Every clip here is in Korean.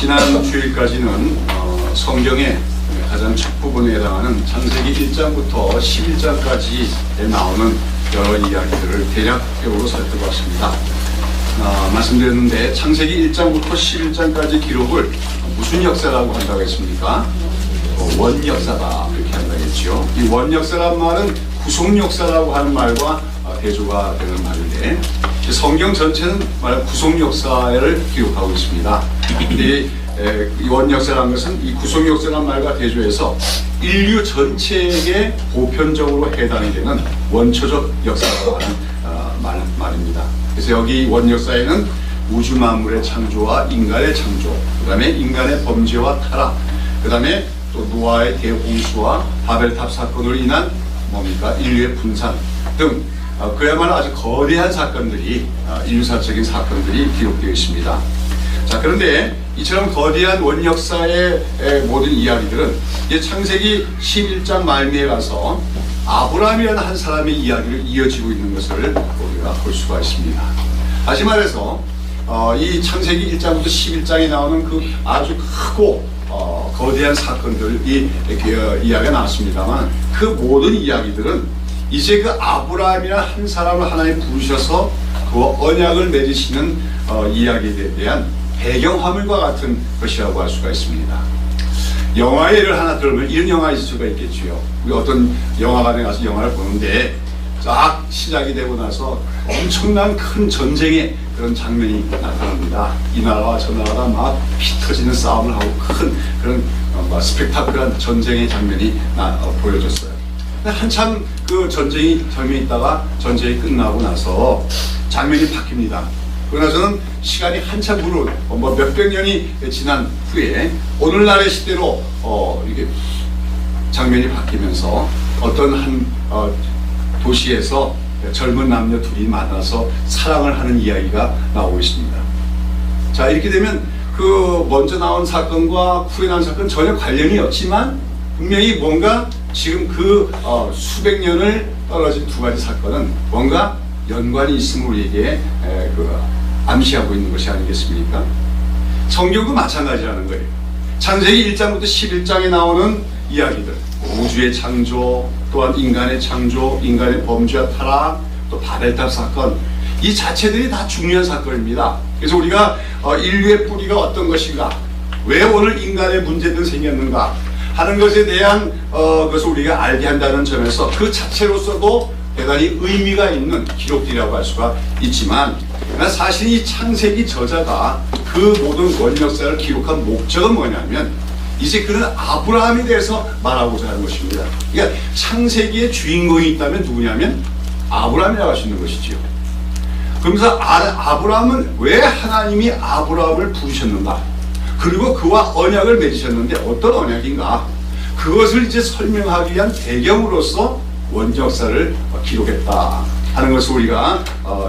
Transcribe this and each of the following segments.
지난 주일까지는 성경의 가장 첫 부분에 해당하는 창세기 1장부터 11장까지에 나오는 여러 이야기들을 대략적으로 살펴봤습니다. 말씀드렸는데 창세기 1장부터 11장까지 기록을 무슨 역사라고 한다고 했습니까? 원역사다 이렇게 한다고 했죠. 이 원역사란 말은 구속역사라고 하는 말과 대조가 되는 말인데 성경 전체는 말 구속역사를 기록하고 있습니다. 근데 이 원역사라는 것은 이 구속역사라는 말과 대조해서 인류 전체에게 보편적으로 해당이 되는 원초적 역사라고 하는 말입니다. 그래서 여기 원역사에는 우주 만물의 창조와 인간의 창조, 그 다음에 인간의 범죄와 타락, 그 다음에 또 노아의 대홍수와 바벨탑 사건으로 인한 뭡니까? 인류의 분산 등 그야말로 아주 거대한 사건들이 인류사적인 사건들이 기록되어 있습니다. 자, 그런데 이처럼 거대한 원역사의 모든 이야기들은 이제 창세기 11장 말미에 가서 아브라함이라는 한 사람의 이야기를 이어지고 있는 것을 우리가 볼 수가 있습니다. 다시 말해서 이 창세기 1장부터 11장에 나오는 그 아주 크고 거대한 사건들이 이야기가 나왔습니다만 그 모든 이야기들은 이제 그 아브라함이라는 한 사람을 하나님 부르셔서 그 언약을 맺으시는 이야기에 대한 배경화면과 같은 것이라고 할 수가 있습니다. 영화 예를 하나 들면 이런 영화 있을 수가 있겠지요. 우리 어떤 영화관에 가서 영화를 보는데 쫙 시작이 되고 나서 엄청난 큰 전쟁의 그런 장면이 나타납니다. 이 나라와 저 나라가 막 피 터지는 싸움을 하고 큰 그런 스펙타클한 전쟁의 장면이 보여졌어요. 한참 그 장면이 있다가 전쟁이 끝나고 나서 장면이 바뀝니다. 그러나서는 시간이 한참 후로 몇백 년이 지난 후에 오늘날의 시대로 이게 장면이 바뀌면서 어떤 한 도시에서 젊은 남녀 둘이 만나서 사랑을 하는 이야기가 나오고 있습니다. 자, 이렇게 되면 그 먼저 나온 사건과 후에 나온 사건 전혀 관련이 없지만 분명히 뭔가 지금 그 수백 년을 떨어진 두 가지 사건은 뭔가 연관이 있음을 우리에게 암시하고 있는 것이 아니겠습니까? 성경도 마찬가지라는 거예요. 창세기 1장부터 11장에 나오는 이야기들, 우주의 창조, 또한 인간의 창조, 인간의 범죄와 타락, 또 바벨탑 사건, 이 자체들이 다 중요한 사건입니다. 그래서 우리가 인류의 뿌리가 어떤 것인가, 왜 오늘 인간의 문제들이 생겼는가 하는 것에 대한 것을 우리가 알게 한다는 점에서 그 자체로서도 대단히 의미가 있는 기록들이라고 할 수가 있지만, 사실 이 창세기 저자가 그 모든 원역사를 기록한 목적은 뭐냐면 이제 그는 아브라함에 대해서 말하고자 하는 것입니다. 그러니까 창세기의 주인공이 있다면 누구냐면 아브라함이라고 할 수 있는 것이지요. 그러면서 아브라함은 왜 하나님이 아브라함을 부르셨는가, 그리고 그와 언약을 맺으셨는데 어떤 언약인가, 그것을 이제 설명하기 위한 배경으로서 원역사를 기록했다 하는 것을 우리가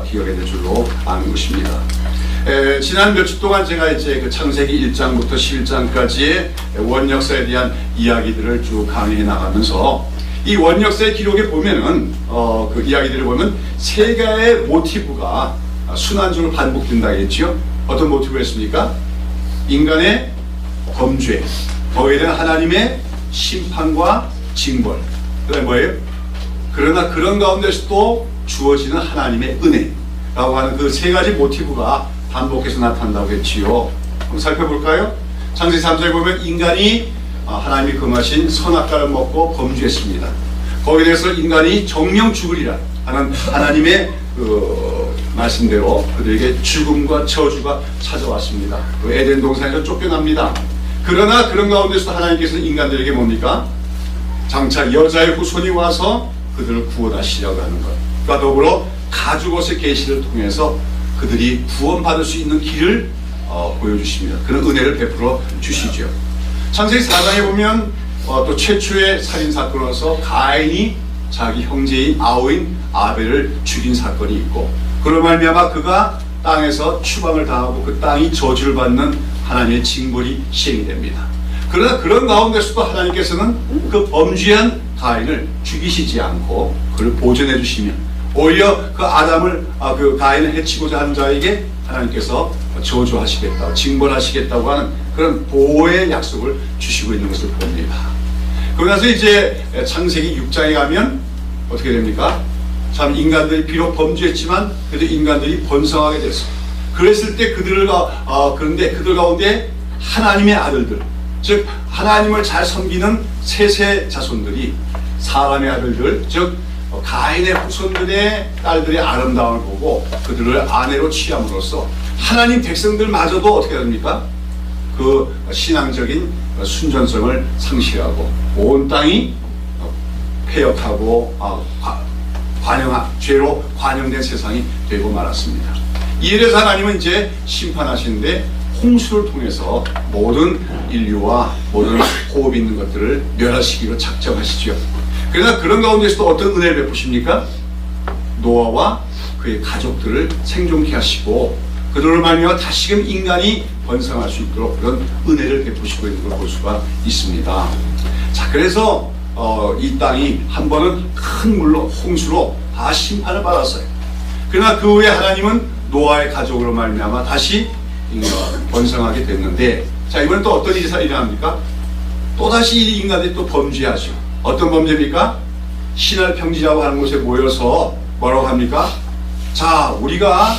기억해야 될 줄로 아는 것입니다. 지난 몇 주 동안 제가 이제 그 창세기 1장부터 11장까지의 원역사에 대한 이야기들을 쭉 강의해 나가면서 이 원역사의 기록에 보면은 그 이야기들을 보면 세 개의 모티브가 순환적으로 반복된다 했지요. 어떤 모티브가 있습니까? 인간의 범죄, 거기에 대한 하나님의 심판과 징벌, 그다음에 뭐예요? 그러나 그런 가운데서 또 주어지는 하나님의 은혜라고 하는 그 세 가지 모티브가 반복해서 나타난다고 했지요. 한번 살펴볼까요? 창세기 3장에 보면 인간이 하나님이 금하신 선악과를 먹고 범죄했습니다. 거기에 대해서 인간이 정령 죽으리라 하는 하나님의 그 말씀대로 그들에게 죽음과 저주가 찾아왔습니다. 그 에덴 동산에서 쫓겨납니다. 그러나 그런 가운데서 하나님께서는 인간들에게 뭡니까? 장차 여자의 후손이 와서 그들을 구원하시려고 하는 것. 그와 더불어 가죽옷의 계시를 통해서 그들이 구원받을 수 있는 길을 보여주십니다. 그런 은혜를 베풀어 주시죠. 창세기 4장에 보면 또 최초의 살인사건으로서 가인이 자기 형제인 아우인 아벨을 죽인 사건이 있고, 그로 말미암아 그가 땅에서 추방을 당하고 그 땅이 저주를 받는 하나님의 징벌이 시행이 됩니다. 그러나 그런 가운데서도 하나님께서는 그 범죄한 가인을 죽이시지 않고 그를 보존해 주시면 오히려 그 아담을 그 가인을 해치고자 하는 자에게 하나님께서 저주하시겠다고, 징벌하시겠다고 하는 그런 보호의 약속을 주시고 있는 것을 봅니다. 그러면서 이제 창세기 6장에 가면 어떻게 됩니까? 참 인간들이 비록 범죄했지만 그래도 인간들이 번성하게 됐어. 그랬을 때 그런데 그들 가운데 하나님의 아들들, 즉 하나님을 잘 섬기는 셋의 자손들이 사람의 아들들, 즉 가인의 후손들의 딸들의 아름다움을 보고 그들을 아내로 취함으로써 하나님 백성들마저도 어떻게 됩니까? 그 신앙적인 순전성을 상실하고 온 땅이 폐역하고 죄로 관영된 세상이 되고 말았습니다. 이래서 하나님은 이제 심판하시는데 홍수를 통해서 모든 인류와 모든 호흡 있는 것들을 멸하시기로 작정하시죠. 그러나 그런 가운데서도 어떤 은혜를 베푸십니까? 노아와 그의 가족들을 생존케 하시고 그들을 말미암아 다시금 인간이 번성할 수 있도록 그런 은혜를 베푸시고 있는 걸 볼 수가 있습니다. 자, 그래서 이 땅이 한 번은 큰 물로 홍수로 다 심판을 받았어요. 그러나 그 후에 하나님은 노아의 가족으로 말미암아 다시 번성하게 됐는데, 자, 이번엔 또 어떤 일이 일어납니까? 또다시 이 인간들이 또 범죄하죠. 어떤 범죄입니까? 신할 평지라고 하는 곳에 모여서 뭐라고 합니까? 자, 우리가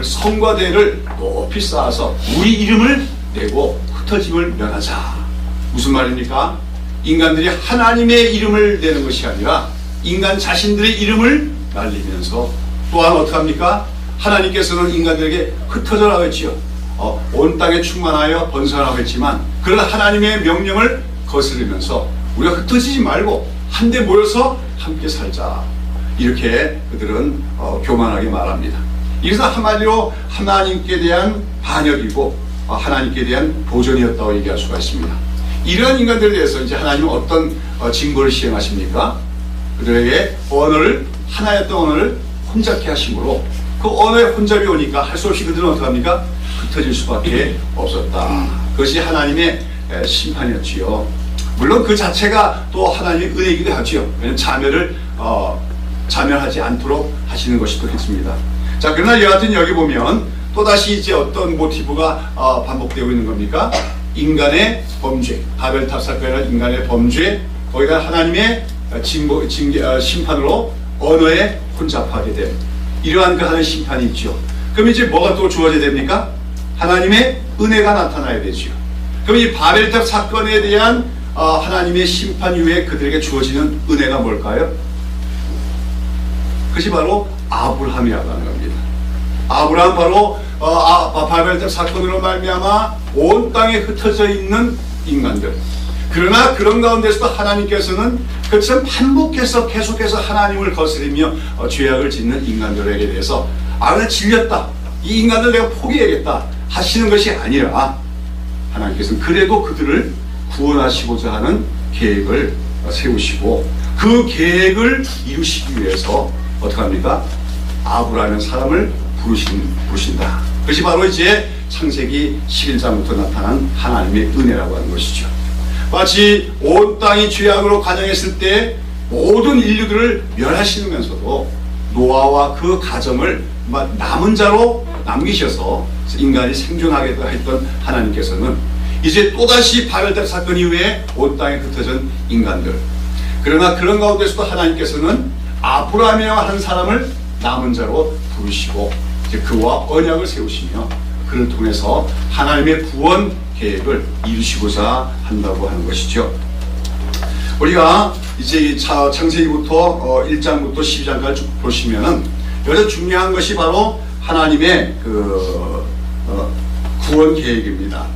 성과 대를 높이 쌓아서 우리 이름을 내고 흩어짐을 면하자. 무슨 말입니까? 인간들이 하나님의 이름을 내는 것이 아니라 인간 자신들의 이름을 날리면서 또한 어떻게 합니까? 하나님께서는 인간들에게 흩어져라고 했지요. 온 땅에 충만하여 번성하라고 했지만 그런 하나님의 명령을 거스르면서 우리가 흩어지지 말고 한데 모여서 함께 살자. 이렇게 그들은 교만하게 말합니다. 이것은 한마디로 하나님께 대한 반역이고 하나님께 대한 도전이었다고 얘기할 수가 있습니다. 이러한 인간들에 대해서 이제 하나님은 어떤 징벌을 시행하십니까? 그들에게 하나였던 언어를 혼잡케 하심으로 그 언어에 혼잡이 오니까 할 수 없이 그들은 어떻게 합니까? 흩어질 수밖에 없었다. 그것이 하나님의 심판이었지요. 물론 그 자체가 또 하나님의 은혜이기도 하지요. 왜냐하면 자멸하지 않도록 하시는 것이 또 있습니다. 자, 그러나 여하튼 여기 보면 또다시 이제 어떤 모티브가 반복되고 있는 겁니까? 인간의 범죄, 바벨탑 사건이라는 인간의 범죄, 거기가 하나님의 심판으로 언어에 혼잡하게 된 이러한 그 하나의 심판이 있죠. 그럼 이제 뭐가 또 주어져야 됩니까? 하나님의 은혜가 나타나야 되죠. 그럼 이 바벨탑 사건에 대한 하나님의 심판 이후에 그들에게 주어지는 은혜가 뭘까요? 그것이 바로 아브라함이라고 하는 겁니다. 아브라함 바로 바벨탑 사건으로 말미암아 온 땅에 흩어져 있는 인간들. 그러나 그런 가운데서도 하나님께서는 그처럼 반복해서 계속해서 하나님을 거스리며 죄악을 짓는 인간들에게 대해서 나 질렸다, 이 인간들 내가 포기해야겠다 하시는 것이 아니라 하나님께서는 그래도 그들을 구원하시고자 하는 계획을 세우시고 그 계획을 이루시기 위해서 어떻게 합니까? 아브라함이라는 사람을 부르신다. 그것이 바로 이제 창세기 11장부터 나타난 하나님의 은혜라고 하는 것이죠. 마치 온 땅이 죄악으로 관영했을 때 모든 인류들을 멸하시면서도 노아와 그 가정을 남은 자로 남기셔서 인간이 생존하게 했던 하나님께서는 이제 또다시 바벨탑 사건 이후에 온 땅에 흩어진 인간들, 그러나 그런 가운데서도 하나님께서는 아브라함이라고 하는 사람을 남은 자로 부르시고 이제 그와 언약을 세우시며 그를 통해서 하나님의 구원 계획을 이루시고자 한다고 하는 것이죠. 우리가 이제 창세기부터 1장부터 12장까지 쭉 보시면은 여기서 중요한 것이 바로 하나님의 구원 계획입니다.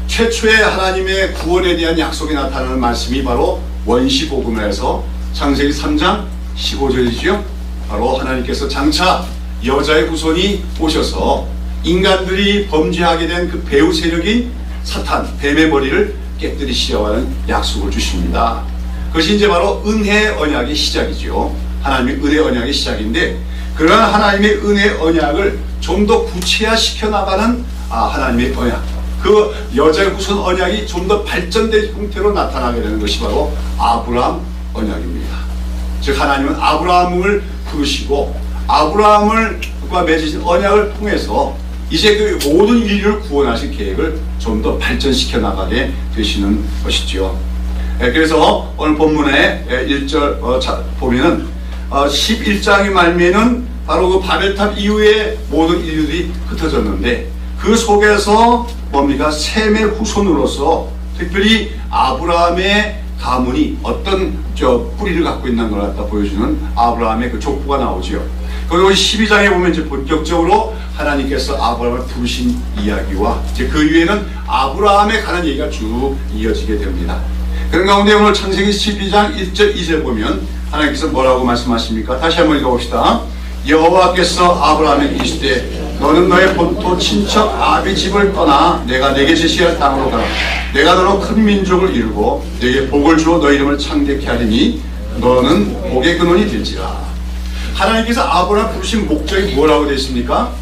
최초의 하나님의 구원에 대한 약속이 나타나는 말씀이 바로 원시복음에서 창세기 3장 15절이지요. 바로 하나님께서 장차 여자의 후손이 오셔서 인간들이 범죄하게 된 그 배후 세력인 사탄, 뱀의 머리를 깨뜨리시려고 하는 약속을 주십니다. 그것이 이제 바로 은혜 언약의 시작이죠. 하나님의 은혜 언약의 시작인데 그러한 하나님의 은혜 언약을 좀 더 구체화시켜 나가는 하나님의 언약, 그 여자의 후손 언약이 좀 더 발전된 형태로 나타나게 되는 것이 바로 아브라함 언약입니다. 즉 하나님은 아브라함을 부르시고 아브라함과 맺으신 언약을 통해서 이제 그 모든 인류를 구원하실 계획을 좀 더 발전시켜 나가게 되시는 것이지요. 그래서 오늘 본문의 1절 보면은 11장의 말미에는 바로 그 바벨탑 이후에 모든 인류들이 흩어졌는데 그 속에서 뭡니까? 셈의 후손으로서 특별히 아브라함의 가문이 어떤 뿌리를 갖고 있는 걸 갖다 보여주는 아브라함의 그 족보가 나오죠. 그리고 12장에 보면 이제 본격적으로 하나님께서 아브라함을 부르신 이야기와 이제 그 위에는 아브라함에 관한 얘기가 쭉 이어지게 됩니다. 그런 가운데 오늘 창세기 12장 1절 2절 보면 하나님께서 뭐라고 말씀하십니까? 다시 한번 읽어봅시다. 여호와께서 아브라함에게 이르시되 너는 너의 본토 친척 아비 집을 떠나 내가 내게 제시할 땅으로 가라. 내가 너로 큰 민족을 이루고 내게 복을 주어 너 이름을 창대케 하리니 너는 복의 근원이 될지라. 하나님께서 아브라함 부르신 목적이 뭐라고 되어 있습니까?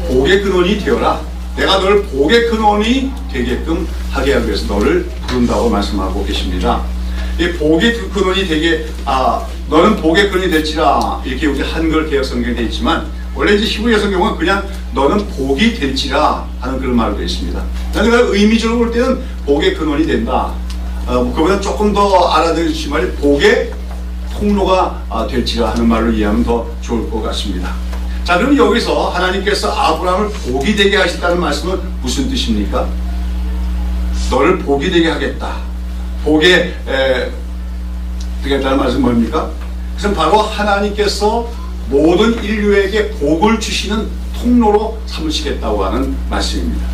복의 근원이 되어라. 내가 너를 복의 근원이 되게끔 하게 하기 위해서 너를 부른다고 말씀하고 계십니다. 이 복의 근원이 되게 너는 복의 근원이 될지라 이렇게 우리 한글 개혁 성경에 되어 있지만 원래 이제 히브리 성경은 그냥 너는 복이 될지라 하는 그런 말로 되어 있습니다. 그러니까 의미적으로 볼 때는 복의 근원이 된다. 그보다 조금 더 알아들으실 말이 복의 통로가 될지라 하는 말로 이해하면 더 좋을 것 같습니다. 자, 그럼 여기서 하나님께서 아브라함을 복이 되게 하셨다는 말씀은 무슨 뜻입니까? 너를 복이 되게 하겠다. 복에 되겠다는 말씀은 뭡니까? 그것은 바로 하나님께서 모든 인류에게 복을 주시는 통로로 삼으시겠다고 하는 말씀입니다.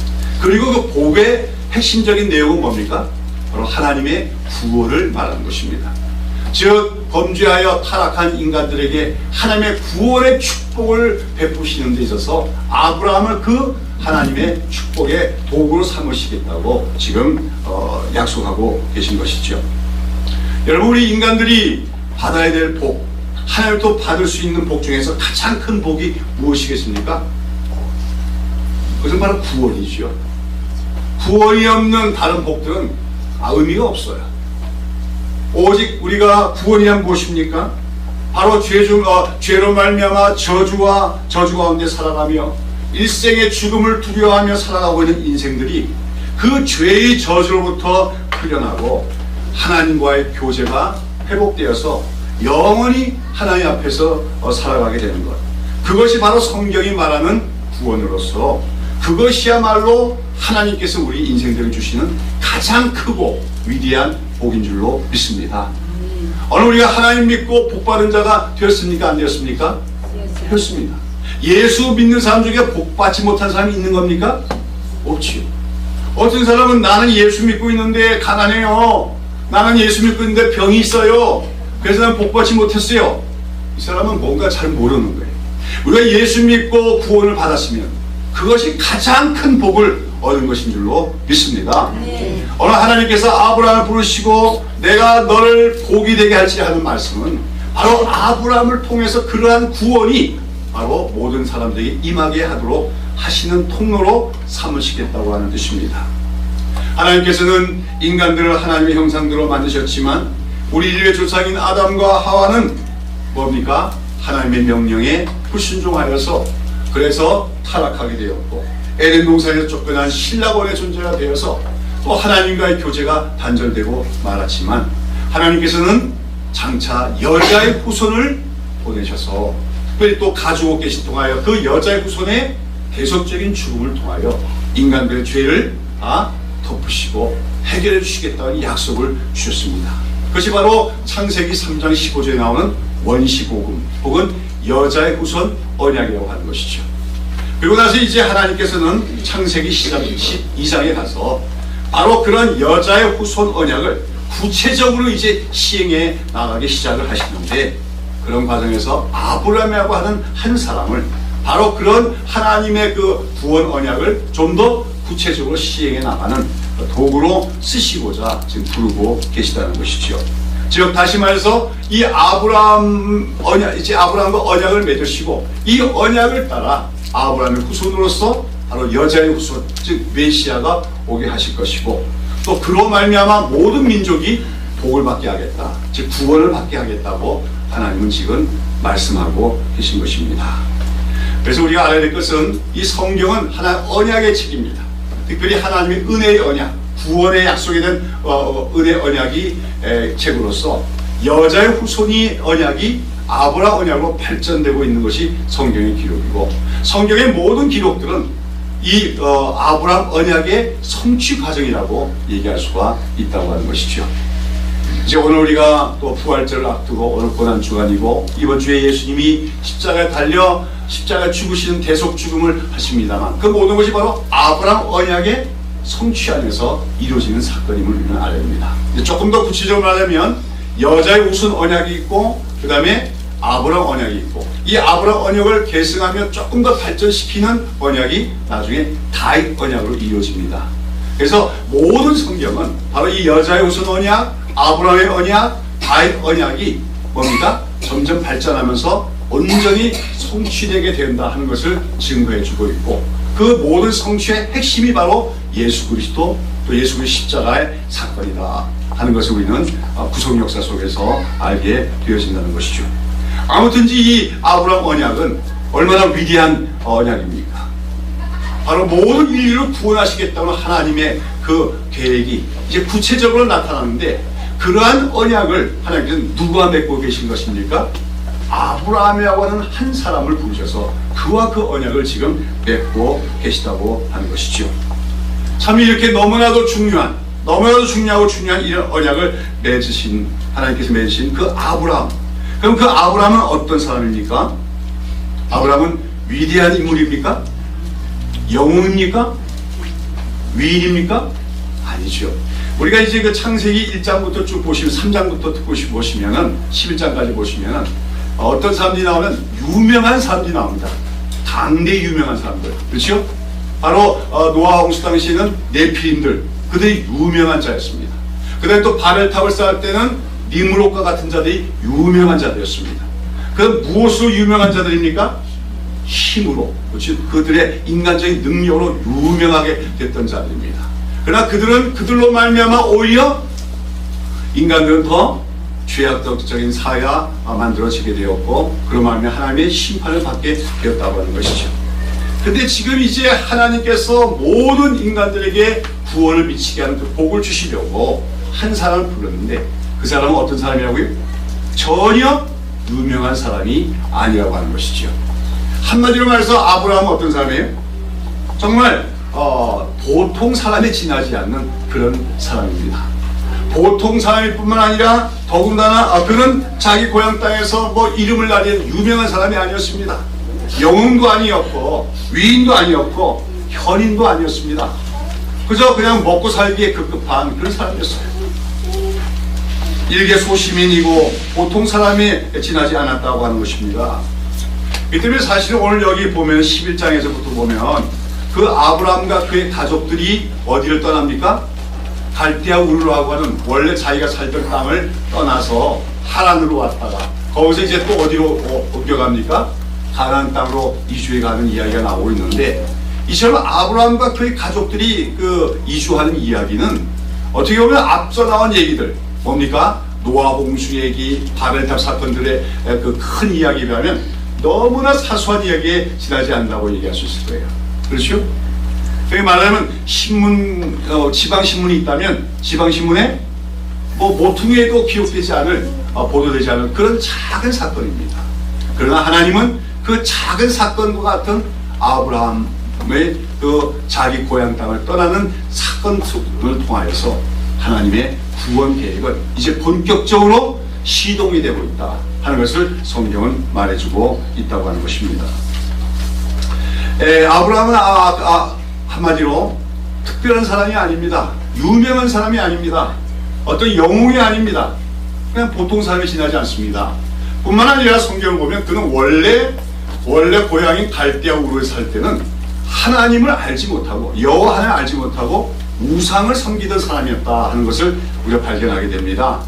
그리고 그 복의 핵심적인 내용은 뭡니까? 바로 하나님의 구원을 말하는 것입니다. 즉 범죄하여 타락한 인간들에게 하나님의 구원의 축복을 베푸시는 데 있어서 아브라함을 그 하나님의 축복의 도구로 삼으시겠다고 지금 약속하고 계신 것이죠. 여러분, 우리 인간들이 받아야 될 복, 하나님도 받을 수 있는 복 중에서 가장 큰 복이 무엇이겠습니까? 그것은 바로 구원이죠. 구원이 없는 다른 복들은 의미가 없어요. 오직 우리가 구원이란 무엇입니까? 바로 죄로 말미암아 저주 가운데 살아가며 일생의 죽음을 두려워하며 살아가고 있는 인생들이 그 죄의 저주로부터 풀려나고 하나님과의 교제가 회복되어서 영원히 하나님 앞에서 살아가게 되는 것, 그것이 바로 성경이 말하는 구원으로서 그것이야말로 하나님께서 우리 인생들을 주시는 가장 크고 위대한 복인 줄로 믿습니다. 오늘 우리가 하나님 믿고 복받은 자가 되었습니까? 안 되었습니까? 되었습니다. 예수 믿는 사람 중에 복받지 못한 사람이 있는 겁니까? 없지요. 어떤 사람은 나는 예수 믿고 있는데 가난해요. 나는 예수 믿고 있는데 병이 있어요. 그래서 나는 복받지 못했어요. 이 사람은 뭔가 잘 모르는 거예요. 우리가 예수 믿고 구원을 받았으면 그것이 가장 큰 복을 얻은 것인 줄로 믿습니다. 오늘 하나님께서 아브라함을 부르시고 내가 너를 복이 되게 할지 하는 말씀은 바로 아브라함을 통해서 그러한 구원이 바로 모든 사람들에게 임하게 하도록 하시는 통로로 삼으시겠다고 하는 뜻입니다. 하나님께서는 인간들을 하나님의 형상대로 만드셨지만 우리 인류의 조상인 아담과 하와는 뭡니까? 하나님의 명령에 불순종하여서 그래서 타락하게 되었고 에덴 동산에서 쫓겨난 신라권의 존재가 되어서 또 하나님과의 교제가 단절되고 말았지만 하나님께서는 장차 여자의 후손을 보내셔서 특별히 또 가지고 계신 통하여 그 여자의 후손의 계속적인 죽음을 통하여 인간들의 죄를 다 덮으시고 해결해 주시겠다는 약속을 주셨습니다. 그것이 바로 창세기 3장 15절에 나오는 원시복음 혹은 여자의 후손 언약이라고 하는 것이죠. 그리고 나서 이제 하나님께서는 창세기 12장에 가서 바로 그런 여자의 후손 언약을 구체적으로 이제 시행해 나가기 시작을 하시는데 그런 과정에서 아브라함이라고 하는 한 사람을 바로 그런 하나님의 그 구원 언약을 좀 더 구체적으로 시행해 나가는 도구로 쓰시고자 지금 부르고 계시다는 것이죠. 즉 다시 말해서 이 아브라함 언약, 이제 아브라함과 언약을 맺으시고 이 언약을 따라 아브라함의 후손으로서 바로 여자의 후손, 즉 메시아가 오게 하실 것이고 또 그로 말미암아 모든 민족이 복을 받게 하겠다, 즉 구원을 받게 하겠다고 하나님은 지금 말씀하고 계신 것입니다. 그래서 우리가 알아야 될 것은 이 성경은 하나의 언약의 책입니다. 특별히 하나님의 은혜의 언약, 구원의 약속에 대한 은혜의 언약이 책으로서 여자의 후손이 언약이 아브라함 언약으로 발전되고 있는 것이 성경의 기록이고, 성경의 모든 기록들은 이 아브라함 언약의 성취 과정이라고 얘기할 수가 있다고 하는 것이죠. 이제 오늘 우리가 또 부활절을 앞두고 오늘 고난주간이고, 이번 주에 예수님이 십자가에 달려 십자가에 죽으시는 대속 죽음을 하십니다만, 그 모든 것이 바로 아브라함 언약의 성취 안에서 이루어지는 사건임을 우리는 알아야 됩니다. 조금 더 구체적으로 말하면 여자의 우선 언약이 있고, 그 다음에 아브라함 언약이 있고, 이 아브라함 언약을 계승하며 조금 더 발전시키는 언약이 나중에 다윗 언약으로 이루어집니다. 그래서 모든 성경은 바로 이 여자의 우선 언약, 아브라함의 언약, 다윗 언약이 뭡니까? 점점 발전하면서 온전히 성취되게 된다 하는 것을 증거해주고 있고, 그 모든 성취의 핵심이 바로 예수 그리스도, 또 예수 그리스도 십자가의 사건이다 하는 것을 우리는 구속 역사 속에서 알게 되어진다는 것이죠. 아무튼지 이 아브라함 언약은 얼마나 위대한 언약입니까? 바로 모든 인류를 구원하시겠다는 하나님의 그 계획이 이제 구체적으로 나타나는데, 그러한 언약을 하나님께서는 누구와 맺고 계신 것입니까? 아브라함이라고 하는 한 사람을 부르셔서 그와 그 언약을 지금 맺고 계시다고 하는 것이죠. 참 이렇게 너무나도 중요하고 중요한 이런 언약을 맺으신, 하나님께서 맺으신 그 아브라함. 그럼 그 아브라함은 어떤 사람입니까? 아브라함은 위대한 인물입니까? 영웅입니까? 위인입니까? 아니죠. 우리가 이제 그 창세기 1장부터 쭉 보시면, 3장부터 보시면은 11장까지 보시면은 어떤 사람들이 나오면 유명한 사람들이 나옵니다. 당대 유명한 사람들, 그렇죠? 바로 노아 홍수 당시에는 네피림들, 그들이 유명한 자였습니다. 그 다음에 또 바벨탑을 쌓을 때는 니므롯과 같은 자들이 유명한 자들이었습니다. 그럼 무엇으로 유명한 자들입니까? 힘으로, 그렇죠? 그들의 인간적인 능력으로 유명하게 됐던 자들입니다. 그러나 그들로 말미암아 오히려 인간들은 더 죄악적인 사회가 만들어지게 되었고, 그로 말미암아 하나님의 심판을 받게 되었다고 하는 것이죠. 근데 지금 이제 하나님께서 모든 인간들에게 구원을 미치게 하는 그 복을 주시려고 한 사람을 불렀는데, 그 사람은 어떤 사람이라고요? 전혀 유명한 사람이 아니라고 하는 것이죠. 한마디로 말해서 아브라함은 어떤 사람이에요? 정말 보통 사람에 지나지 않는 그런 사람입니다. 보통 사람일 뿐만 아니라 더군다나 그는 자기 고향 땅에서 뭐 이름을 날리는 유명한 사람이 아니었습니다. 영웅도 아니었고 위인도 아니었고 현인도 아니었습니다. 그저 그냥 먹고 살기에 급급한 그런 사람이었어요. 일개 소시민이고 보통 사람이 지나지 않았다고 하는 것입니다. 이 때문에 사실은 오늘 여기 보면 11장에서부터 보면 그 아브라함과 그의 가족들이 어디를 떠납니까? 갈대아 우르라고 하는 원래 자기가 살던 땅을 떠나서 하란으로 왔다가 거기서 이제 또 어디로 옮겨갑니까? 가나안 땅으로 이주해 가는 이야기가 나오고 있는데, 이처럼 아브라함과 그의 가족들이 그 이주하는 이야기는 어떻게 보면 앞서 나온 얘기들, 뭡니까? 노아 홍수 얘기, 바벨탑 사건들의 그 큰 이야기에 비하면 너무나 사소한 이야기에 지나지 않는다고 얘기할 수 있을 거예요. 그렇죠? 그게 말하면 신문, 지방신문이 있다면 지방신문에 뭐 모퉁이에도 기록되지 않을, 보도되지 않을 그런 작은 사건입니다. 그러나 하나님은 그 작은 사건과 같은 아브라함의 그 자기 고향 땅을 떠나는 사건을 통하여서 하나님의 구원 계획은 이제 본격적으로 시동이 되고 있다 하는 것을 성경은 말해주고 있다고 하는 것입니다. 아브라함은 한마디로 특별한 사람이 아닙니다. 유명한 사람이 아닙니다. 어떤 영웅이 아닙니다. 그냥 보통 사람이 지나지 않습니다. 뿐만 아니라 성경을 보면 그는 원래 고향인 갈대아 우르에 살 때는 하나님을 알지 못하고, 여호와 하나님을 알지 못하고 우상을 섬기던 사람이었다 하는 것을 우리가 발견하게 됩니다.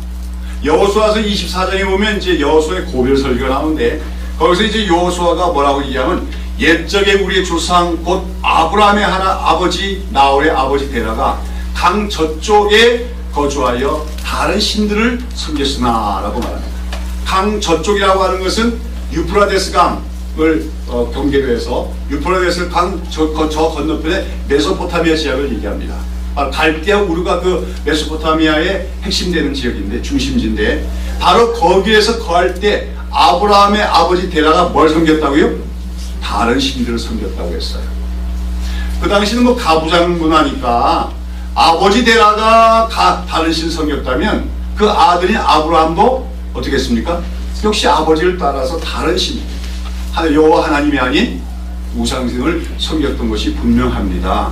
여호수아서 24장에 보면 이제 여호수아의 고별 설교가 나오는데, 거기서 이제 여호수아가 뭐라고 얘기하면, 옛적에 우리의 조상 곧 아브라함의 아버지 나홀의 아버지 데라가 강 저쪽에 거주하여 다른 신들을 섬겼으나 라고 말합니다. 강 저쪽이라고 하는 것은 유프라데스 강, 경계로 해서 유프라데스 강 저 건너편에 메소포타미아 지역을 얘기합니다. 갈대아 우르가 그 메소포타미아의 핵심되는 지역인데, 중심지인데, 바로 거기에서 거할 때 아브라함의 아버지 데라가 뭘 섬겼다고요? 다른 신들을 섬겼다고 했어요. 그 당시는 뭐 가부장 문화니까 아버지 데라가 다른 신을 섬겼다면 그 아들인 아브라함도 어떻게 했습니까? 역시 아버지를 따라서 다른 신, 여호와 하나님이 아닌 우상신을 섬겼던 것이 분명합니다.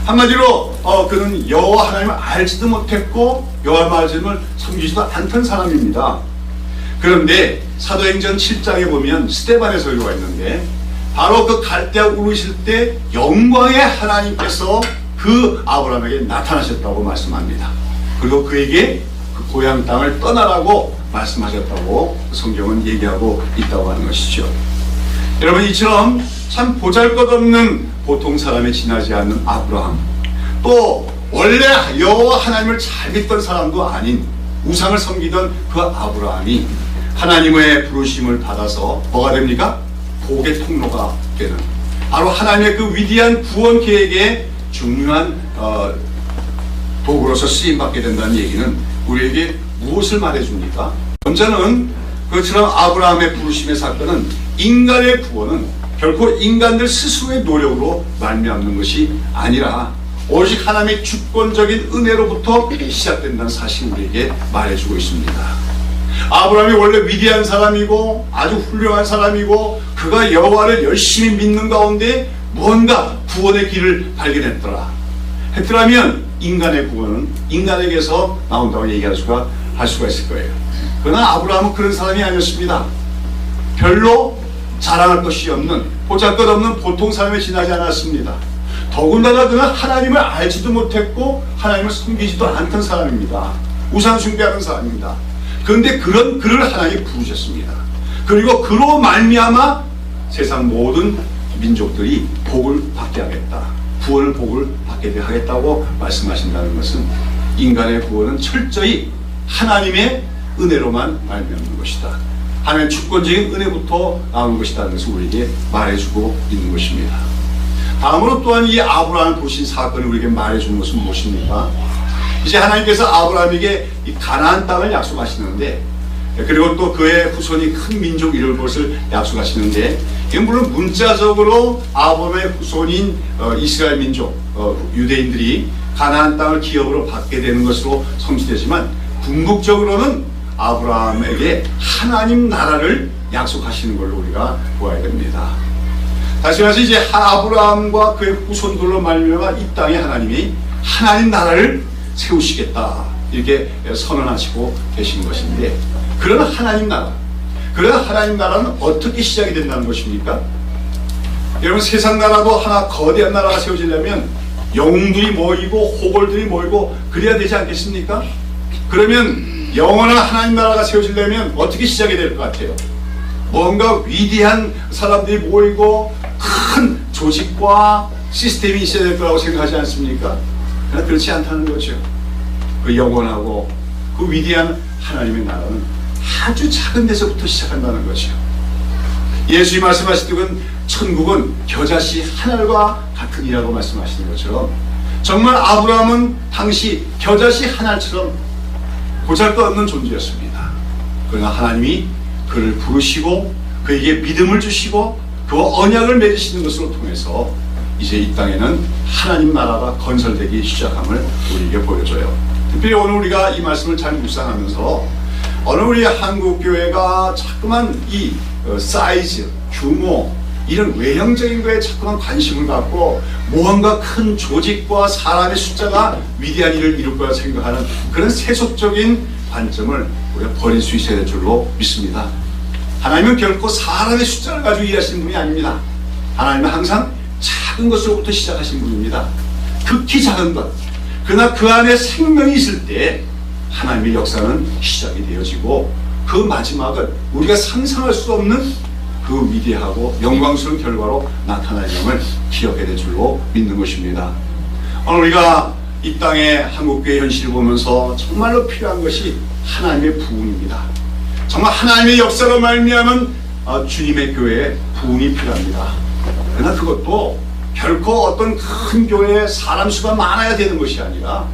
한마디로 그는 여호와 하나님을 알지도 못했고 여호와 하나님을 섬기지도 않던 사람입니다. 그런데 사도행전 7장에 보면 스데반의 설교가 있는데, 바로 그 갈대아 우르실 때 영광의 하나님께서 그 아브라함에게 나타나셨다고 말씀합니다. 그리고 그에게 그 고향 땅을 떠나라고 말씀하셨다고 성경은 얘기하고 있다고 하는 것이죠. 여러분, 이처럼 참 보잘것없는 보통 사람에 지나지 않는 아브라함, 또 원래 여호와 하나님을 잘 믿던 사람도 아닌 우상을 섬기던 그 아브라함이 하나님의 부르심을 받아서 뭐가 됩니까? 복의 통로가 되는, 바로 하나님의 그 위대한 구원 계획의 중요한 도구로서 쓰임받게 된다는 얘기는 우리에게 무엇을 말해줍니까? 먼저는 그처럼 아브라함의 부르심의 사건은 인간의 구원은 결코 인간들 스스로의 노력으로 말미암는 것이 아니라 오직 하나님의 주권적인 은혜로부터 시작된다는 사실을 우리에게 말해주고 있습니다. 아브라함이 원래 위대한 사람이고 아주 훌륭한 사람이고 그가 여호와를 열심히 믿는 가운데 무언가 구원의 길을 발견했더라면 인간의 구원은 인간에게서 나온다고 얘기할 수가 있을 거예요. 그러나 아브라함은 그런 사람이 아니었습니다. 별로 자랑할 것이 없는, 보잘것없는 보통 삶에 지나지 않았습니다. 더군다나 그는 하나님을 알지도 못했고 하나님을 섬기지도 않던 사람입니다. 우상 숭배하는 사람입니다. 그런데 그런 그를 하나님이 부르셨습니다. 그리고 그로 말미암아 세상 모든 민족들이 복을 받게 하겠다, 구원을 복을 받게 하겠다고 말씀하신다는 것은 인간의 구원은 철저히 하나님의 은혜로만 말미암는 것이다, 하나님의 주권적인 은혜부터 나오는 것이라는 것을 우리에게 말해주고 있는 것입니다. 다음으로 또한 이 아브라함을 보신 사건을 우리에게 말해주는 것은 무엇입니까? 이제 하나님께서 아브라함에게 이 가나안 땅을 약속하시는데, 그리고 또 그의 후손이 큰 민족 이룰 것을 약속하시는데, 이건 물론 문자적으로 아브라함의 후손인 이스라엘 민족, 유대인들이 가나안 땅을 기업으로 받게 되는 것으로 성취되지만, 궁극적으로는 아브라함에게 하나님 나라를 약속하시는 걸로 우리가 보아야 됩니다. 다시 말해서 이제 아브라함과 그의 후손들로 말미암아 이 땅에 하나님이 하나님 나라를 세우시겠다, 이렇게 선언하시고 계신 것인데, 그런 하나님 나라는 어떻게 시작이 된다는 것입니까? 여러분, 세상 나라도 하나 거대한 나라가 세워지려면 영웅들이 모이고 호골들이 모이고 그래야 되지 않겠습니까? 그러면 영원한 하나님 나라가 세워지려면 어떻게 시작이 될 것 같아요? 뭔가 위대한 사람들이 모이고 큰 조직과 시스템이 있어야 될 거라고 생각하지 않습니까? 그러나 그렇지 않다는 거죠. 그 영원하고 그 위대한 하나님의 나라는 아주 작은 데서부터 시작한다는 거죠. 예수님이 말씀하시던 천국은 겨자씨 한 알과 같으니라고 말씀하시는 것처럼, 정말 아브라함은 당시 겨자씨 한 알처럼 보잘것없는 존재였습니다. 그러나 하나님이 그를 부르시고 그에게 믿음을 주시고 그와 언약을 맺으시는 것을 통해서 이제 이 땅에는 하나님 나라가 건설되기 시작함을 우리에게 보여줘요. 특별히 오늘 우리가 이 말씀을 잘 묵상하면서 오늘 우리 한국교회가 자꾸만 이 사이즈, 규모, 이런 외형적인 거에 자꾸만 관심을 갖고 무언가 큰 조직과 사람의 숫자가 위대한 일을 이룰 거라 생각하는 그런 세속적인 관점을 우리가 버릴 수 있어야 될 줄로 믿습니다. 하나님은 결코 사람의 숫자를 가지고 일하시는 분이 아닙니다. 하나님은 항상 작은 것으로부터 시작하신 분입니다. 극히 작은 것, 그러나 그 안에 생명이 있을 때 하나님의 역사는 시작이 되어지고 그 마지막은 우리가 상상할 수 없는 그 위대하고 영광스러운 결과로 나타날 점을 기억해야 될 줄로 믿는 것입니다. 오늘 우리가 이 땅의 한국교회 현실을 보면서 정말로 필요한 것이 하나님의 부흥입니다. 정말 하나님의 역사로 말미암은 주님의 교회에 부흥이 필요합니다. 그러나 그것도 결코 어떤 큰 교회에 사람 수가 많아야 되는 것이 아니라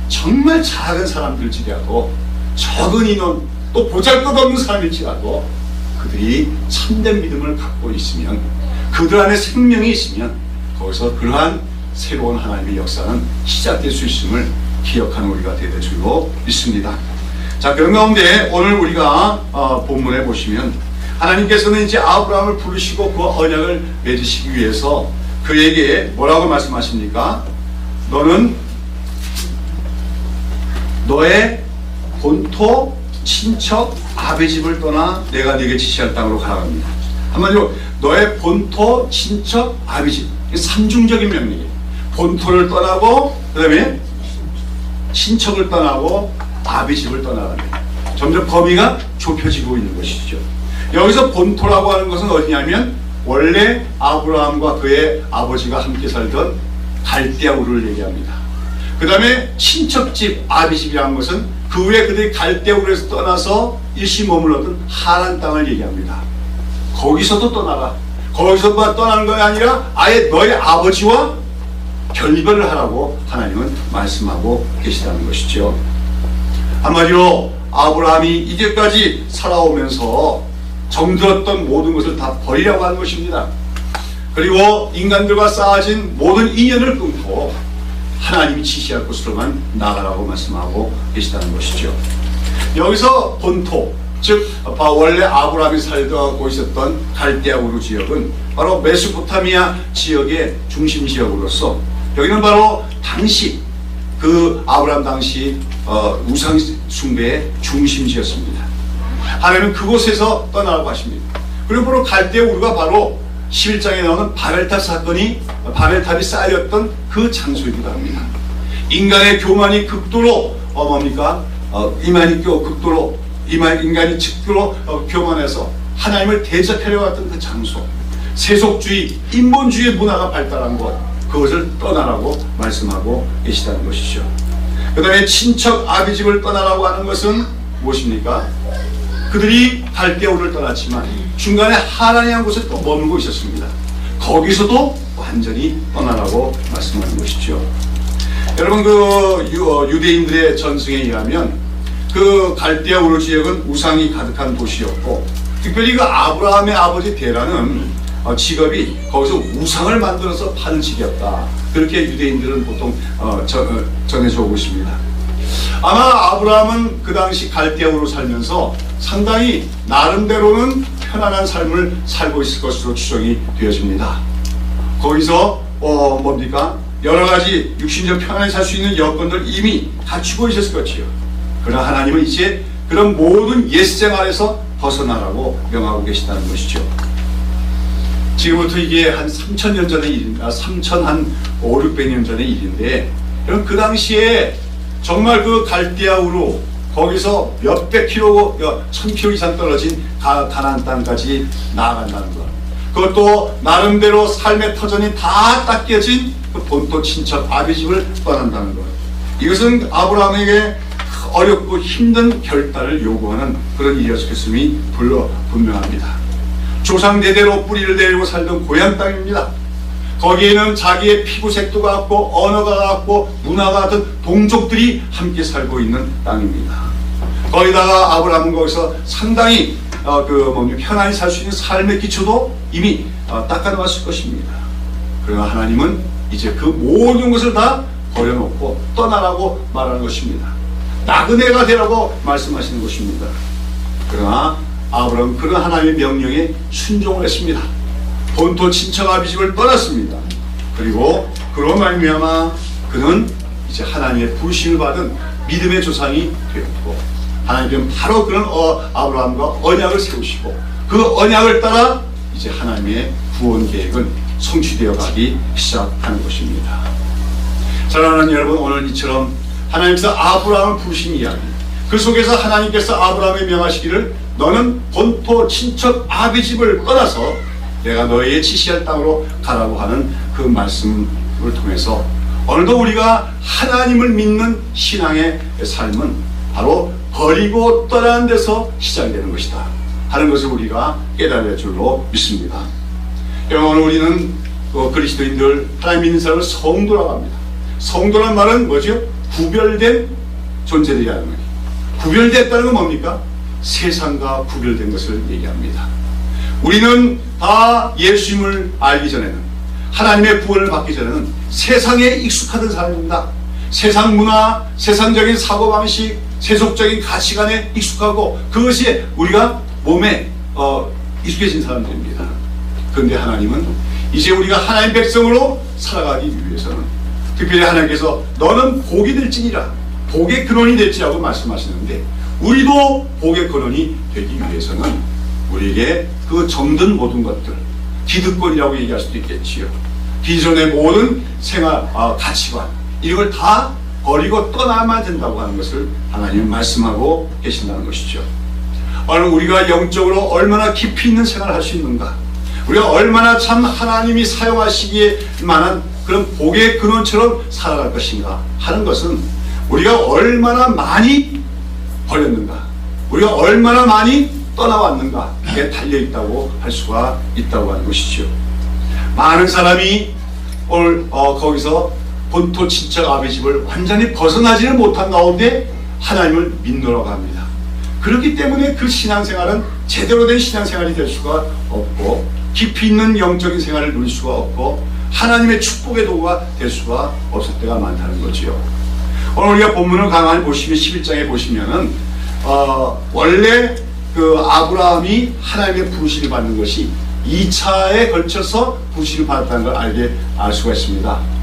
정말 작은 사람들일지라도 적은 인원 또 보잘것없는 사람일지라도 그들이 참된 믿음을 갖고 있으면 그들 안에 생명이 있으면 거기서 그러한 새로운 하나님의 역사는 시작될 수 있음을 기억하는 우리가 되될 줄로 믿습니다. 자, 그런 가운데 오늘 우리가 본문에 보시면 하나님께서는 이제 아브라함을 부르시고 그 언약을 맺으시기 위해서 그에게 뭐라고 말씀하십니까? 너는 너의 본토 친척 아비 집을 떠나 내가 네게 지시할 땅으로 가라고 합니다. 한마디로 너의 본토 친척 아비 집, 삼중적인 명령이에요. 본토를 떠나고 그 다음에 친척을 떠나고 아비 집을 떠나갑니다. 점점 범위가 좁혀지고 있는 것이죠. 여기서 본토라고 하는 것은 어디냐면 원래 아브라함과 그의 아버지가 함께 살던 갈대아 우르를 얘기합니다. 그 다음에 친척집 아비집이라는 것은 그 후에 그들이 갈대아 우르에서 떠나서 일시 머물렀던 하란 땅을 얘기합니다. 거기서도 떠나라. 거기서만 떠나는 것이 아니라 아예 너의 아버지와 결별을 하라고 하나님은 말씀하고 계시다는 것이죠. 한마디로 아브라함이 이제까지 살아오면서 정들었던 모든 것을 다 버리라고 하는 것입니다. 그리고 인간들과 쌓아진 모든 인연을 끊고 하나님이 지시할 곳으로만 나가라고 말씀하고 계시다는 것이죠. 여기서 본토, 즉 원래 아브라함이 살고 있었던 갈대아 우르 지역은 바로 메소포타미아 지역의 중심 지역으로서 여기는 바로 당시 그 아브라함 당시 우상 숭배의 중심지였습니다. 하나님은 그곳에서 떠나라고 하십니다. 그리고 바로 갈대아 우르가 바로 11장에 나오는 바벨탑 사건이 바벨탑이 쌓였던 그 장소이기도 합니다. 인간의 교만이 극도로 인간이 극도로 교만해서 하나님을 대적하려고 했던 그 장소, 세속주의, 인본주의 문화가 발달한 것, 그것을 떠나라고 말씀하고 계시다는 것이죠. 그 다음에 친척 아비집을 떠나라고 하는 것은 무엇입니까? 그들이 갈대아 우르를 떠났지만 중간에 하란이라는 곳에 또 머물고 있었습니다. 거기서도 완전히 떠나라고 말씀하는 것이죠. 여러분, 그 유대인들의 전승에 의하면 그 갈대아 우르 지역은 우상이 가득한 도시였고, 특별히 그 아브라함의 아버지 데라는 직업이 거기서 우상을 만들어서 파는 직이었다. 그렇게 유대인들은 보통 전해져 오고 있습니다. 아마 아브라함은 그 당시 갈대아 우르로 살면서 상당히 나름대로는 편안한 삶을 살고 있을 것으로 추정이 되어집니다. 거기서 여러 가지 육신적 편안히 살 수 있는 여건들 이미 갖추고 있었을 것이요. 그러나 하나님은 이제 그런 모든 옛 생활에서 벗어나라고 명하고 계시다는 것이죠. 지금부터 이게 한 3,000년 전의 일입니다. 3,500년 전의 일인데, 그럼 그 당시에 정말 그 갈대아 우르 거기서 몇백 킬로, 1,000km 이상 떨어진 가나안 땅까지 나아간다는 것. 그것도 나름대로 삶의 터전이 다 닦여진 그 본토 친척 아비집을 떠난다는 것. 이것은 아브라함에게 어렵고 힘든 결단을 요구하는 그런 일이었을 것임이 분명합니다. 조상 대대로 뿌리를 내리고 살던 고향 땅입니다. 거기에는 자기의 피부색도 같고 언어가 같고 문화가 같은 동족들이 함께 살고 있는 땅입니다. 거기다가 아브라함은 거기서 상당히 편안히 살 수 있는 삶의 기초도 이미 닦아놓았을 것입니다. 그러나 하나님은 이제 그 모든 것을 다 버려놓고 떠나라고 말하는 것입니다. 나그네가 되라고 말씀하시는 것입니다. 그러나 아브라함은 그런 하나님의 명령에 순종을 했습니다. 본토 친척 아비집을 떠났습니다. 그리고 그로 말미암아 그는 이제 하나님의 부르심을 받은 믿음의 조상이 되었고, 하나님은 바로 그런 아브라함과 언약을 세우시고 그 언약을 따라 이제 하나님의 구원 계획은 성취되어 가기 시작하는 것입니다. 사랑하는 여러분, 오늘 이처럼 하나님께서 아브라함을 부르신 이야기, 그 속에서 하나님께서 아브라함에 명하시기를 너는 본토 친척 아비집을 떠나서 내가 너희의 지시할 땅으로 가라고 하는 그 말씀을 통해서 오늘도 우리가 하나님을 믿는 신앙의 삶은 바로 버리고 떠나는 데서 시작되는 것이다. 하는 것을 우리가 깨달을 줄로 믿습니다. 오늘 우리는 그리스도인들, 하나님 믿는 사람을 성도라고 합니다. 성도란 말은 뭐죠? 구별된 존재들이라는 거예요. 구별됐다는 건 뭡니까? 세상과 구별된 것을 얘기합니다. 우리는 다 예수님을 알기 전에는, 하나님의 구원을 받기 전에는 세상에 익숙하던 사람입니다. 세상 문화, 세상적인 사고방식, 세속적인 가치관에 익숙하고 그것이 우리가 몸에 익숙해진 사람들입니다. 그런데 하나님은 이제 우리가 하나님 백성으로 살아가기 위해서는, 특별히 하나님께서 너는 복이 될지니라, 복의 근원이 될지라고 말씀하시는데, 우리도 복의 근원이 되기 위해서는 우리에게 그 정든 모든 것들, 기득권이라고 얘기할 수도 있겠지요. 기존의 모든 생활, 가치관, 이런 걸 다 버리고 떠나야만 된다고 하는 것을 하나님은 말씀하고 계신다는 것이죠. 오늘 우리가 영적으로 얼마나 깊이 있는 생활을 할 수 있는가, 우리가 얼마나 참 하나님이 사용하시기에 만한 그런 복의 근원처럼 살아갈 것인가 하는 것은 우리가 얼마나 많이 버렸는가, 우리가 얼마나 많이 떠나왔는가에 달려있다고 할 수가 있다고 하는 것이죠. 많은 사람이 오늘 거기서 본토 친척 아비 집을 완전히 벗어나지는 못한 가운데 하나님을 믿노라고 합니다. 그렇기 때문에 그 신앙생활은 제대로 된 신앙생활이 될 수가 없고, 깊이 있는 영적인 생활을 누릴 수가 없고, 하나님의 축복의 도구가 될 수가 없을 때가 많다는 거지요. 오늘 우리가 본문을 가만히 보시면 11장에 보시면은 원래 그 아브라함이 하나님의 부르심을 받는 것이 2차에 걸쳐서 부르심을 받았다는 걸 알 수가 있습니다.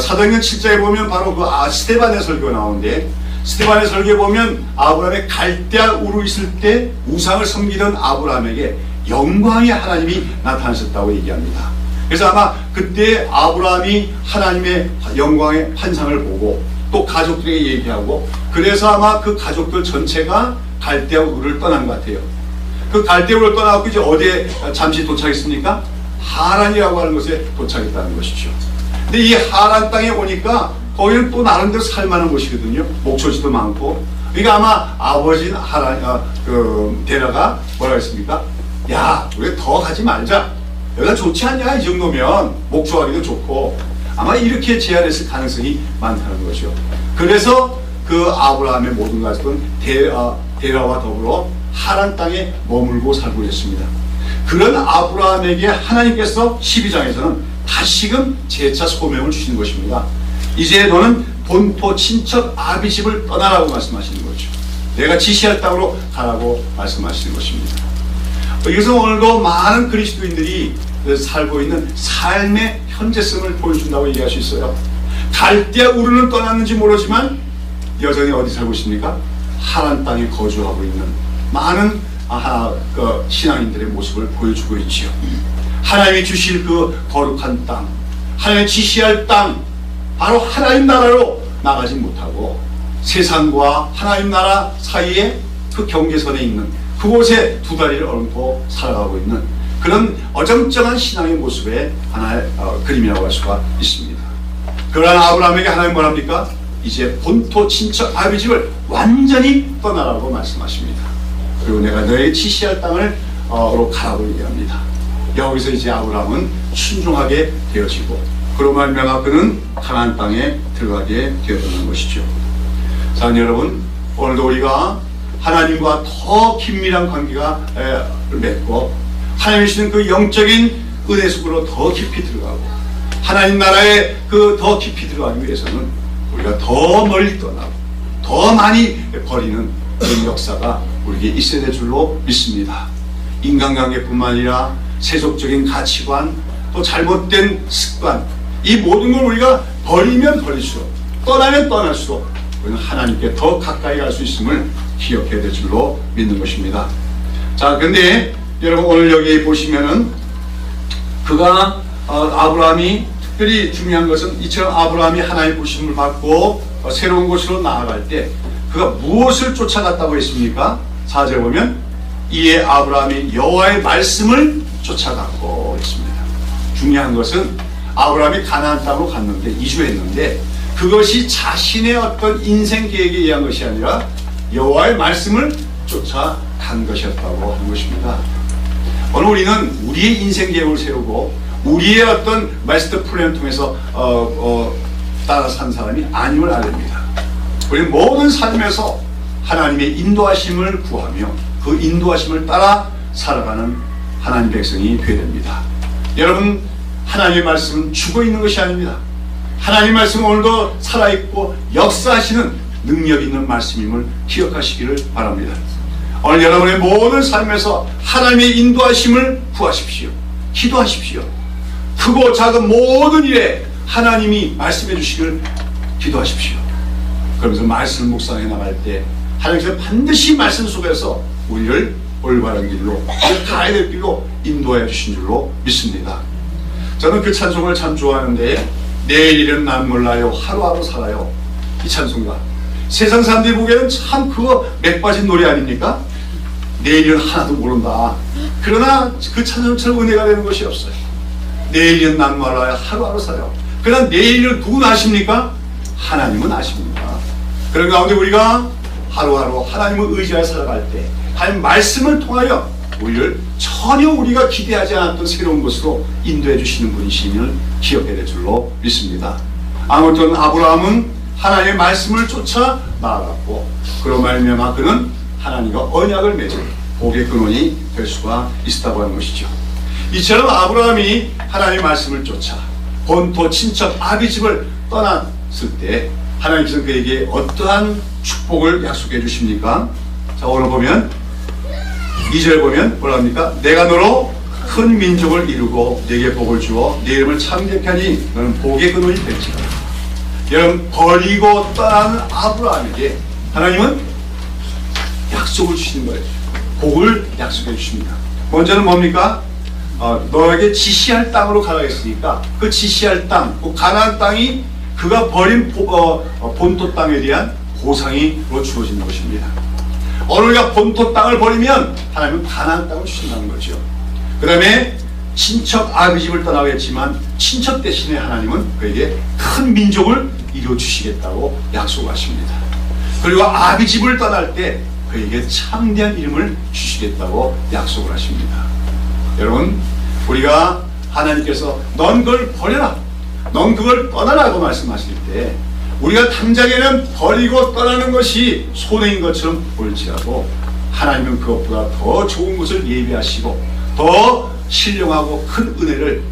사도행전 7장에 보면 바로 그 스데반의 설교가 나오는데, 스데반의 설교에 보면 아브라함의 갈대아 우르 있을 때 우상을 섬기던 아브라함에게 영광의 하나님이 나타나셨다고 얘기합니다. 그래서 아마 그때 아브라함이 하나님의 영광의 환상을 보고 또 가족들에게 얘기하고, 그래서 아마 그 가족들 전체가 갈대아 우르를 떠난 것 같아요. 그 갈대아 우르를 떠나고 이제 어디에 잠시 도착했습니까? 하란이라고 하는 곳에 도착했다는 것이죠. 근데 이 하란 땅에 오니까 거기는 또 나름대로 살만한 곳이거든요. 목초지도 많고. 그러니까 아마 아버지인 데라가 뭐라고 했습니까? 야, 우리 더 가지 말자. 여기가 좋지 않냐? 이 정도면 목초하기도 좋고. 아마 이렇게 제안했을 가능성이 많다는 거죠. 그래서 그 아브라함의 모든 가족은 데라와 더불어 하란 땅에 머물고 살고 있습니다. 그런 아브라함에게 하나님께서 12장에서는 다시금 재차 소명을 주시는 것입니다. 이제 너는 본토 친척 아비 집을 떠나라고 말씀하시는 거죠. 내가 지시할 땅으로 가라고 말씀하시는 것입니다. 이것은 오늘도 많은 그리스도인들이 살고 있는 삶의 현재성을 보여준다고 얘기할 수 있어요. 갈대아 우르는 떠났는지 모르지만 여전히 어디 살고 있습니까? 하란 땅에 거주하고 있는 많은 신앙인들의 모습을 보여주고 있지요. 하나님이 주실 그 거룩한 땅, 하나님이 지시할 땅, 바로 하나님 나라로 나가지 못하고 세상과 하나님 나라 사이에 그 경계선에 있는 그곳에 두 다리를 얹고 살아가고 있는 그런 어정쩡한 신앙의 모습의 하나의 그림이라고 할 수가 있습니다. 그러한 아브라함에게 하나님 뭐랍니까? 이제 본토 친척 아비 집을 완전히 떠나라고 말씀하십니다. 그리고 내가 너에게 지시할 땅으로 가라고 얘기합니다. 여기서 이제 아브라함은 순종하게 되어지고, 그로 말미암아 그는 가나안 땅에 들어가게 되었다는 것이죠. 자, 여러분, 오늘도 우리가 하나님과 더 긴밀한 관계가 맺고 하나님이 주시는 그 영적인 은혜 속으로 더 깊이 들어가고 하나님 나라에 그 더 깊이 들어가기 위해서는 우리가 더 멀리 떠나고 더 많이 버리는 그런 역사가 우리에게 있어야 될 줄로 믿습니다. 인간관계뿐만 아니라 세속적인 가치관, 또 잘못된 습관, 이 모든 걸 우리가 버리면 버릴수록, 떠나면 떠날수록 우리는 하나님께 더 가까이 갈 수 있음을 기억해야 될 줄로 믿는 것입니다. 자, 근데 여러분 오늘 여기 보시면은 아브라함이 특별히 중요한 것은 이처럼 아브라함이 하나님의 부르심을 받고 새로운 곳으로 나아갈 때 그가 무엇을 쫓아갔다고 했습니까? 4절에 보면 이에 아브라함이 여호와의 말씀을 쫓아갔고 했습니다. 중요한 것은 아브라함이 가나안 땅으로 갔는데 이주했는데 그것이 자신의 어떤 인생 계획에 의한 것이 아니라 여호와의 말씀을 쫓아 간 것이었다고 하는 것입니다. 오늘 우리는 우리의 인생 계획을 세우고 우리의 어떤 마스터 플랜을 통해서 따라 산 사람이 아님을 알립니다. 우리는 모든 삶에서 하나님의 인도하심을 구하며 그 인도하심을 따라 살아가는 하나님 백성이 되어야 됩니다. 여러분, 하나님의 말씀은 죽어있는 것이 아닙니다. 하나님의 말씀은 오늘도 살아있고 역사하시는 능력 있는 말씀임을 기억하시기를 바랍니다. 오늘 여러분의 모든 삶에서 하나님의 인도하심을 구하십시오. 기도하십시오. 크고 작은 모든 일에 하나님이 말씀해 주시기를 기도하십시오. 그러면서 말씀을 묵상해 나갈 때 하나님께서 반드시 말씀 속에서 우리를 올바른 길로, 우리가 가야 될 길로 인도해 주신 줄로 믿습니다. 저는 그 찬송을 참 좋아하는데, 내일 일은 난 몰라요, 하루하루 살아요. 이 찬송가 세상 사람들이 보기에는 참 그거 맥 빠진 노래 아닙니까? 내일은 하나도 모른다. 그러나 그 찬송처럼 은혜가 되는 것이 없어요. 내일은 난 몰라요, 하루하루 살아요. 그러나 내일을 누구나 아십니까? 하나님은 아십니다. 그런 가운데 우리가 하루하루 하나님을 의지하여 살아갈 때 하나님 말씀을 통하여 우리를 전혀 우리가 기대하지 않았던 새로운 곳으로 인도해 주시는 분이심을 기억해야 될 줄로 믿습니다. 아무튼 아브라함은 하나님의 말씀을 쫓아 나아갔고, 그로 말미암아 그는 하나님과 언약을 맺은 복의 근원이 될 수가 있었다고 하는 것이죠. 이처럼 아브라함이 하나님의 말씀을 쫓아 본토 친척 아비집을 떠났을 때 하나님께서 그에게 어떠한 축복을 약속해 주십니까? 자, 오늘 보면 2절 보면 뭐라 합니까? 내가 너로 큰 민족을 이루고 내게 복을 주어 내 이름을 창대케 하니 너는 복의 근원이 될지라. 여러분, 버리고 떠나는 아브라함에게 하나님은 약속을 주시는 거예요. 복을 약속해 주십니다. 먼저는 뭡니까? 너에게 지시할 땅으로 가라 했으니까 그 지시할 땅, 그 가나안 땅이 그가 버린 본토 땅에 대한 보상으로 주어지는 것입니다. 우리가 본토 땅을 버리면 하나님은 가나안 땅을 주신다는 거죠. 그 다음에 친척 아비집을 떠나고 했지만 친척 대신에 하나님은 그에게 큰 민족을 이루어주시겠다고 약속하십니다. 그리고 아비집을 떠날 때 그에게 창대한 이름을 주시겠다고 약속을 하십니다. 여러분, 우리가 하나님께서 넌 그걸 버려라, 넌 그걸 떠나라고 말씀하실 때 우리가 당장에는 버리고 떠나는 것이 손해인 것처럼 보일지라도 하나님은 그것보다 더 좋은 것을 예비하시고 더 신령하고 큰 은혜를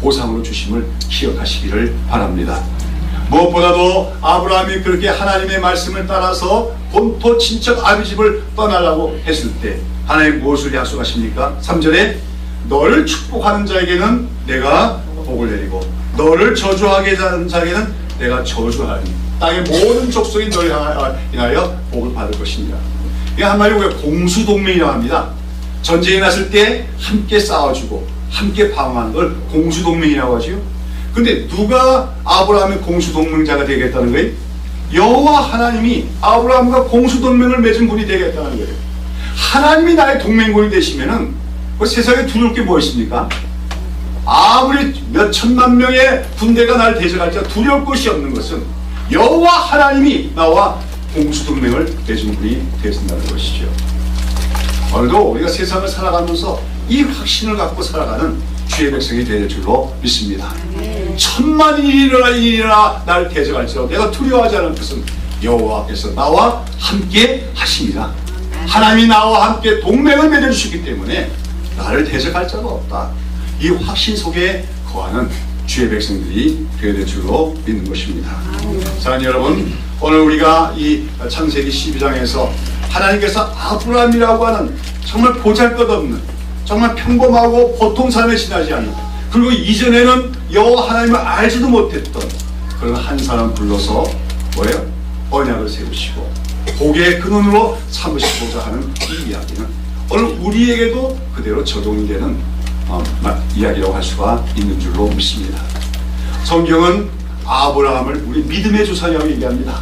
보상으로 주심을 기억하시기를 바랍니다. 무엇보다도 아브라함이 그렇게 하나님의 말씀을 따라서 본토 친척 아비집을 떠나려고 했을 때 하나님 무엇을 약속하십니까? 3절에 너를 축복하는 자에게는 내가 복을 내리고 너를 저주하게 하는 자에게는 내가 저주하니 땅의 모든 족속이 너를 인하여 복을 받을 것이니라. 이게 한마디로 우리가 공수동맹이라고 합니다. 전쟁이 났을 때 함께 싸워주고 함께 방어하는 걸 공수동맹이라고 하죠. 근데 누가 아브라함의 공수동맹자가 되겠다는 거예요? 여호와 하나님이 아브라함과 공수동맹을 맺은 분이 되겠다는 거예요. 하나님이 나의 동맹군이 되시면은 그 세상에 두려울 게 뭐 있습니까? 아무리 몇 천만 명의 군대가 나를 대적할지 두려울 것이 없는 것은 여호와 하나님이 나와 공수동맹을 맺은 분이 되신다는 것이죠. 오늘도 우리가 세상을 살아가면서 이 확신을 갖고 살아가는 주의 백성이 될 줄로 믿습니다. 천만이 일어나 나를 대적할지라도 내가 두려워하지 않은 것은 여호와께서 나와 함께 하십니다. 하나님이 나와 함께 동맹을 맺어주시기 때문에 나를 대적할 자가 없다. 이 확신 속에 거하는 주의 백성들이 되어야 될 줄로 믿는 것입니다. 사랑하는 여러분, 오늘 우리가 이 창세기 12장에서 하나님께서 아브라함이라고 하는 정말 보잘것없는, 정말 평범하고 보통 삶에 지나지 않는, 그리고 이전에는 여호와 하나님을 알지도 못했던 그런 한 사람 불러서 뭐예요? 언약을 세우시고 복의 근원으로 삼으시고자 하는 이 이야기는 오늘 우리에게도 그대로 적용이 되는 이야기라고 할 수가 있는 줄로 믿습니다. 성경은 아브라함을 우리 믿음의 조상이라고 얘기합니다.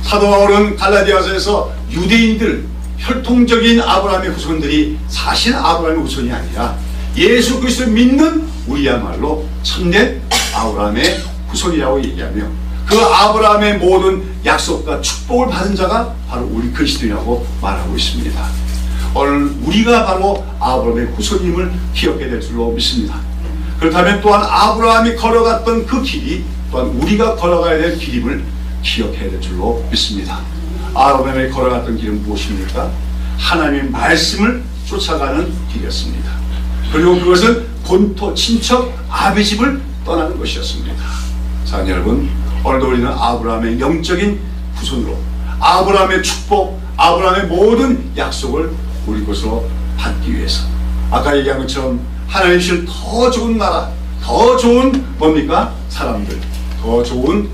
사도 바울은 갈라디아서에서 유대인들, 혈통적인 아브라함의 후손들이 사실 아브라함의 후손이 아니라 예수 그리스도를 믿는 우리야말로 참된 아브라함의 후손이라고 얘기하며 그 아브라함의 모든 약속과 축복을 받은 자가 바로 우리 그리스도인이라고 말하고 있습니다. 오늘 우리가 바로 아브라함의 후손임을 기억해야 될 줄로 믿습니다. 그렇다면 또한 아브라함이 걸어갔던 그 길이 또한 우리가 걸어가야 될 길임을 기억해야 될 줄로 믿습니다. 아브라함이 걸어갔던 길은 무엇입니까? 하나님의 말씀을 쫓아가는 길이었습니다. 그리고 그것은 본토 친척 아비 집을 떠나는 것이었습니다. 자, 여러분, 오늘도 우리는 아브라함의 영적인 후손으로 아브라함의 축복, 아브라함의 모든 약속을 우리 것으로 받기 위해서 아까 얘기한 것처럼 하나님 주실 더 좋은 나라, 더 좋은 뭡니까? 사람들, 더 좋은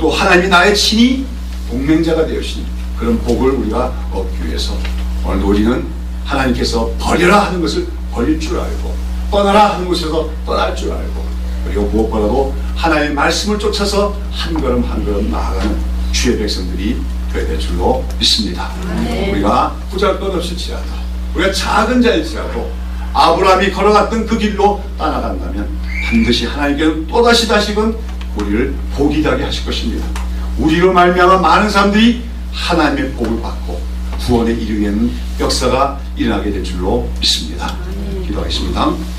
또 하나님이 나의 친히 동맹자가 되어주신 그런 복을 우리가 얻기 위해서 오늘도 우리는 하나님께서 버려라 하는 것을 버릴 줄 알고 떠나라 하는 곳에서 떠날 줄 알고 그리고 무엇보다도 하나님의 말씀을 쫓아서 한 걸음 한 걸음 나아가는 주의 백성들이 되어야 될 줄로 믿습니다. 우리가 보잘것없을지라도 우리가 작은 자일지라도 아브라함이 걸어갔던 그 길로 떠나간다면 반드시 하나님께는 또다시 다시금 우리를 복이 되게 하실 것입니다. 우리로 말미암아 많은 사람들이 하나님의 복을 받고 구원에 이르게 하는 역사가 일어나게 될 줄로 믿습니다. 기도하겠습니다.